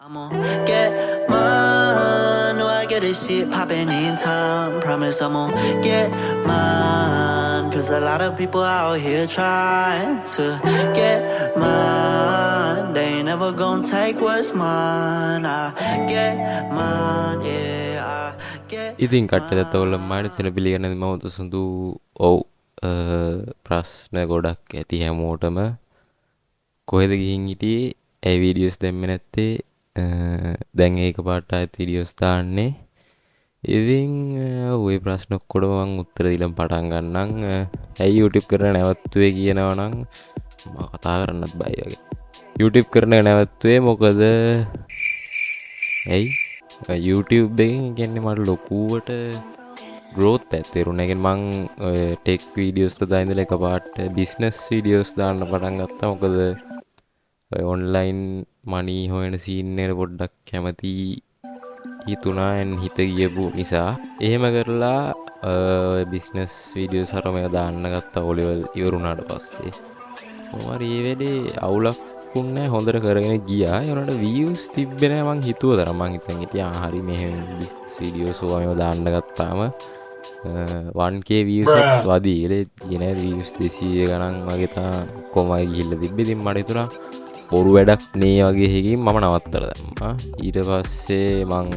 I'ma get mine. Know I get this shit poppin' in time. Promise I'ma get mine. Cause a lot of people out here trying to get mine. They ain't never gonna take what's mine. I get mine, yeah, I get ඉතින් කට්ටදත් ඔවල mine. මානසින පිළිගන්න මවත සුඳු ඔව් ප්‍රශ්න ගොඩක් ඇති හැමෝටම කොහෙද ගිහින් හිටියේ ඇයි වීඩියෝස් දැම්මේ නැත්තේ දැන් ඒක පාට ආයෙත් වීඩියෝස් දාන්නේ ඉතින් ওই ප්‍රශ්න ඔක්කොටම මම උත්තර දීලා පටන් ගන්නම් ඇයි YouTube කරන නැවතුවේ කියනවා නම් මම කතා කරන්නත් බයයි වගේ YouTube කරන නැවතුවේ මොකද ඇයි YouTube එකෙන් කියන්නේ මට ලොකුවට growth එකක් තේරුණා. ඒ කියන්නේ මං ටෙක් වීඩියෝස් දාලා ඉඳලා එකපාරට බිස්නස් වීඩියෝස් දාන්න පටන් ගත්තා. මොකද ඔන්ලයින් මනි හොයන සීන් එකට පොඩ්ඩක් කැමති හිතුණා and හිත ගියපු නිසා එහෙම කරලා බිස්නස් වීඩියෝස් අරම දාන්න ගත්තා O level ඉවරුණාට පස්සේ. මොමාරි මේ වෙලේ අවුලක් වුණේ හොඳට කරගෙන ගියා. ඒ උනට views තිබ්බේ නැහැ මං හිතුව තරම්. මං හිතන් හිටියා හරි මෙහෙම වීඩියෝස් ඕවා දාන්න ගත්තාම 1k views එකක් වදී. ඒ කියන්නේ views 200 ගණන් වගේ තමයි කොමයි ගිහිල්ලා තිබ්බේ. ඉතින් මට හිතුණා බොරු වැඩක් නේ වගේ එකකින් මම නවත්තලා දැම්මා. ඊට පස්සේ මං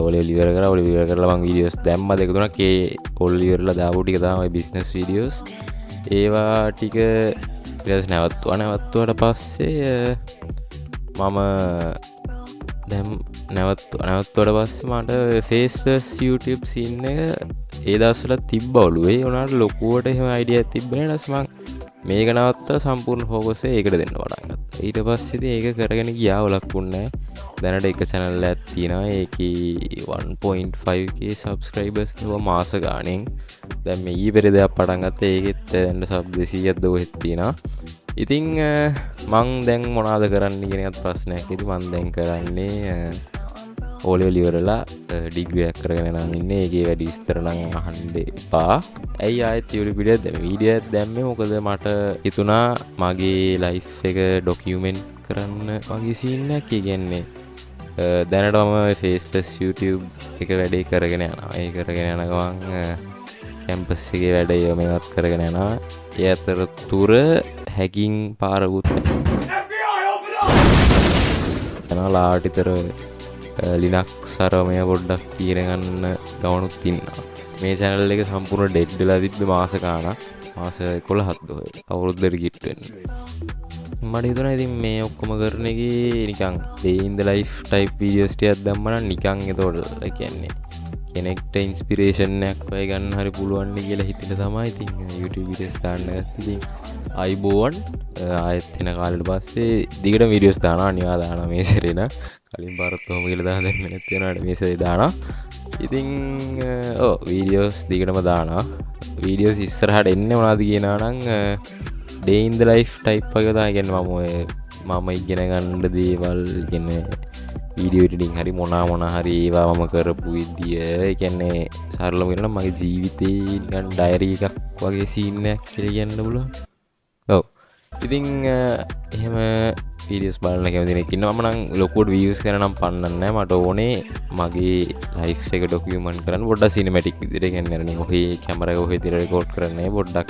ඔලෙවල් ඉවර කරා. ඔලෙවල් ඉවර කරලා මං වීඩියෝස් දැම්මා දෙක තුනක්. ඒ ඔලෙවල් ඉවරලා දාපු ටික තමයි බිස්නස් වීඩියෝස්. ඒවා ටික ඊට නැවතුවාට පස්සේ මම දැන් නැවතුවාට පස්සේ මට faceless YouTube scene එක ඒ දවස්වල තිබ්බ ඔළුවේ. ඒ උනාට ලොකුවට එහෙම අයිඩියා තිබ්බේ නැහැ. ඊට පස්සේ මම මේක නවත්තලා සම්පූර්ණ ෆෝකස් එක ඒකට දෙන්න පටන් ගත්තා. ඊට පස්සේ ඉතින් ඒක කරගෙන ගියා වලක්ුන්නේ නැහැ. දැනට එක channel එකක් තියෙනවා. ඒකේ 1.5k subscribers කිව්වා මාස ගාණෙන්. දැන් මේ ඊපෙරේදා පටන් ගත්තා. ඒකෙත් දැන් sub 200ක් දොහෙත් තියෙනවා. ඉතින් මං දැන් මොනවද කරන්න කියන එකත් ප්‍රශ්නයක්. ඉතින් මං දැන් කරන්නේ O level ඉවරලා ඩිග්‍රී එකක් කරගෙන නම් ඉන්නේ. ඒකේ වැඩි විස්තර නම් අහන්න එපා. ඇයි ආයෙත් වීඩියෝ දැම්මේ මොකද මට හිතුණා මගේ ලයිෆ් එක ඩොකියුමන්ට් කරන්න වගේ සීන් එකක්. ඒ කියන්නේ දැනටම faceless YouTube එක වැඩේ කරගෙන යනවා. ඒ කරගෙන යන ගමන් කැම්පස් එකේ වැඩ මේවත් කරගෙන යනවා. ඒ අතරතුර හැකින් පාරකුත් යනවා. ලාටිතර ලිනක්ස් අරමය පොඩ්ඩක් තියෙන ගන්න ගමනුත් ඉන්නවා. මේ channel එක සම්පූර්ණ ඩෙඩ් වෙලා තිබ්බේ මාස ගාණක්. මාස 11ක් දොයි. අවුරුද්දට කිට් වෙන්නේ. මට හිතුණා ඉතින් මේ ඔක්කොම කරන එකේ නිකන් day in the life type videos ටිකක් දැම්මම නිකන් ඒතකොට ඒ කියන්නේ කෙනෙක්ට ඉන්ස්පිරේෂන් එකක් වෙයි ගන්න හරි පුළුවන් නේ කියලා හිතලා තමයි ඉතින් YouTube videos දාන්න ගත්තේ. ඉතින් අයිබෝන් ආයෙත් වෙන කාලෙට පස්සේ දිගට videos දානවා. අනිවා දානවා මේ සැරේ නම්. කලින් පාරත් කොහොම කියලා දාන්න දැම්මේ නැති වෙනාට මේ සැරේ දානවා. ඉතින් ඔව් videos දිගටම දානවා. videos ඉස්සරහට එන්නේ මොනවද කියනවා නම් day in the life type වගේ තමයි. කියන්නේ මම ඉගෙන ගන්න දේවල් කියන්නේ වීඩියෝ එඩිටින් හරි මොනා හරි ඒවා මම කරපු විදිය. ඒ කියන්නේ සරලව කියනවා නම් මගේ ජීවිතේ නිකන් ඩයරි එකක් වගේ සීන් එකක් කියලා කියන්න පුළුවන්. ඔව්. ඉතින් එහෙම වීඩියෝස් බලන්න කැමති කෙනෙක් ඉන්නවා. මම නම් ලොකුවට views කරන නම් පන්නන්නේ නැහැ. මට ඕනේ මගේ ලයිෆ් එක ඩොකියුමන්ට් කරන්න පොඩ්ඩක් සිනමැටික් විදිහට. කියන්නේ අර නේ ඔහේ කැමරා එක ඔහේ තියලා රෙකෝඩ් කරන්නේ පොඩ්ඩක්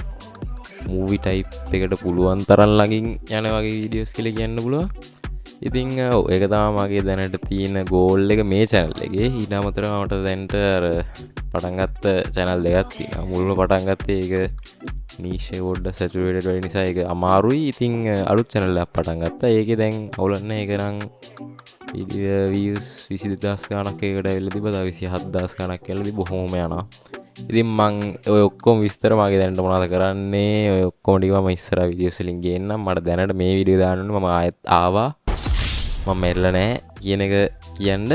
මූවි ටයිප් එකට පුළුවන් තරම් ළඟින් යන වගේ වීඩියෝස් කියලා කියන්න පුළුවන්. ඉතින් ඔව් ඒක තමයි මගේ දැනට තියෙන ගෝල් එක මේ channel එකේ. ඊට අමතරව මට දැන්ට අර පටන් ගත්ත channel දෙකක් තියෙනවා. මුලින්ම පටන් ගත්තේ ඒක niche එක පොඩ්ඩක් saturated වෙන නිසා ඒක අමාරුයි. ඉතින් අලුත් channel එකක් පටන් ගත්තා. ඒකේ දැන් අවුලක් නැහැ. ඒක නම් views 22000 ගණක් එකකට ඇවිල්ලා තිබ්බා. තව 27000 ගණක් ඇවිල්ලා තිබ්බා. බොහොම යනවා. ඉතින් මං ඔය ඔක්කොම විස්තර මගේ දැනට මොනවද කරන්නේ ඔය ඔක්කොම ටික මම ඉස්සරහ වීඩියෝස් වලින් ගේන්නම්. මට දැනට මේ වීඩියෝ දාන්න ඕනේ. මම ආයෙත් ආවා. මම මැරෙලා නැහැ කියන එක කියන්න.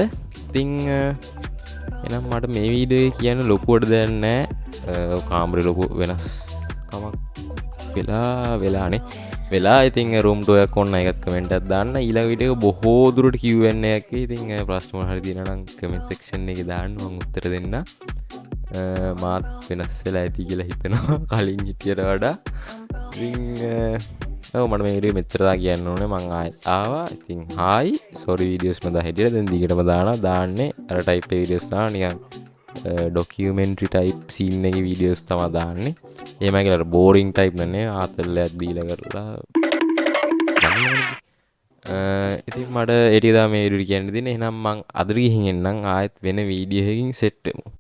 ඉතින් එහෙනම් මට මේ වීඩියෝ එකේ කියන්න ලොකුවට දෙයක් නැහැ. කාමරේ ලොකු වෙනස් කමක් වෙලානේ. වෙලා ඉතින් රූම් ටෝ එකක් ඕන එකක් කමෙන්ට් එකක් දාන්න. ඊළඟ වීඩියෝ එක බොහෝ දුරට Q&A එකක්. ඉතින් ප්‍රශ්න මොන හරි තියෙනවා නම් කමෙන්ට් සෙක්ෂන් එකේ දාන්න මම උත්තර දෙන්න. මාත් වෙනස් වෙලා ඇති කියලා හිතනවා කලින් හිටියට වඩා. ඉතින් ඔව් මට මේ වීඩියෝ මෙච්චරදා කියන්න ඕනේ මං ආයෙත් ආවා ඉතින් හායි සෝරි වීඩියෝස් නොදා හිටියට දැන් දිගටම දාන්නේ අර ටයිප් වීඩියෝස් දානවා නිකන් ඩොකියුමෙන්ටරි ටයිප් සීන් එකේ වීඩියෝස් තමයි දාන්නේ එහෙමයි කියලා බෝරින් ටයිප් නෙන්නේ ආතල්ලයක් දීලා කරලා ඉතින් මට ඒ ටික තමයි මේ වීඩියෝ කියන්න දෙන්නේ එහෙනම් මං අද ගිහින් එන්නම් ආයෙත් වෙන වීඩියෝ එකකින් සෙට් වෙමු